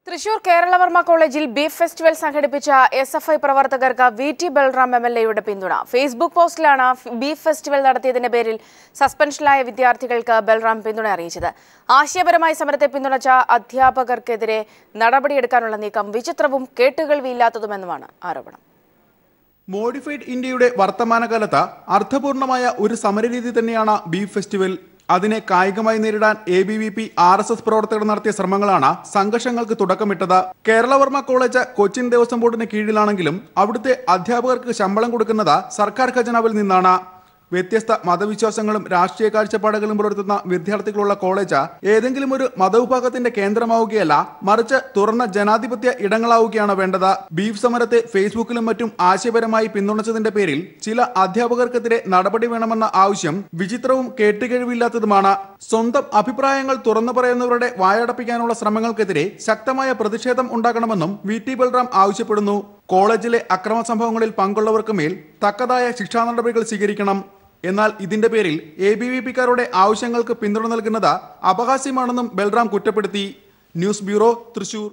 തൃശൂർ കേരളവർമ്മ കോളേജിൽ beef festival സംഘടിപ്പിച്ച SFI പ്രവർത്തകർക്ക് VT ബൽറാം MLAയുടെ പിന്തുണ. ഫേസ്ബുക്ക് പോസ്റ്റിലാണ് ബീഫ് ഫെസ്റ്റിവൽ നടത്തിയതിന്റെ പേരിൽ സസ്പെൻഷനിലായ വിദ്യാർത്ഥികൾക്ക് ബൽറാം പിന്തുണ അറിയിച്ചത്. ആശയപരമായി സമരത്തെ പിന്തുണച്ച അധ്യാപകർക്കെതിരെ നടപടിയെടുക്കാനുള്ള നീക്കം വിചിത്രവും കേട്ടുകേൾവിയില്ലാത്തതുമെന്നുമാണ് ആരോപണം. മോഡിഫൈഡ് ഇന്ത്യയുടെ വർത്തമാനകാലത്ത് അർത്ഥപൂർണമായ ഒരു സമരരീതി തന്നെയാണ് ബീഫ് ഫെസ്റ്റിവൽ. അതിനെ കായികമായി നേരിടാൻ ABVP RSS പ്രവർത്തകർ നടത്തിയ ശ്രമങ്ങളാണ് സംഘർഷങ്ങൾക്ക് തുടക്കമിട്ടത്. കേരളവർമ്മ കോളേജ് കൊച്ചിൻ ദേവസ്വം ബോർഡിന് കീഴിലാണെങ്കിലും അവിടുത്തെ അധ്യാപകർക്ക് ശമ്പളം കൊടുക്കുന്നത് സർക്കാർ ഖജനാവിൽ നിന്നാണ്. വ്യത്യസ്ത മതവിശ്വാസങ്ങളും രാഷ്ട്രീയ കാഴ്ചപ്പാടുകളും പുലർത്തുന്ന വിദ്യാർത്ഥികളുള്ള കോളേജ് ഏതെങ്കിലും ഒരു മതവിഭാഗത്തിന്റെ കേന്ദ്രമാവുകയല്ല, മറിച്ച് തുറന്ന ജനാധിപത്യ ഇടങ്ങളാവുകയാണ് വേണ്ടത്. ബീഫ് സമരത്തെ ഫേസ്ബുക്കിലും മറ്റും ആശയപരമായി പിന്തുണച്ചതിന്റെ പേരിൽ ചില അധ്യാപകർക്കെതിരെ നടപടി വേണമെന്ന ആവശ്യം വിചിത്രവും കേട്ടുകേഴ്വില്ലാത്തതുമാണ്. സ്വന്തം അഭിപ്രായങ്ങൾ തുറന്നു പറയുന്നവരുടെ വായടപ്പിക്കാനുള്ള ശ്രമങ്ങൾക്കെതിരെ ശക്തമായ പ്രതിഷേധം ഉണ്ടാകണമെന്നും VT ബൽറാം ആവശ്യപ്പെടുന്നു. കോളേജിലെ അക്രമ സംഭവങ്ങളിൽ പങ്കുള്ളവർക്ക് മേൽ തക്കതായ ശിക്ഷാ നടപടികൾ സ്വീകരിക്കണം. എന്നാൽ ഇതിന്റെ പേരിൽ ABVPക്കാരുടെ ആവശ്യങ്ങൾക്ക് പിന്തുണ നൽകുന്നത് അപഹാസ്യമാണെന്നും ബൽറാം കുറ്റപ്പെടുത്തി. News bureau, Thrissur.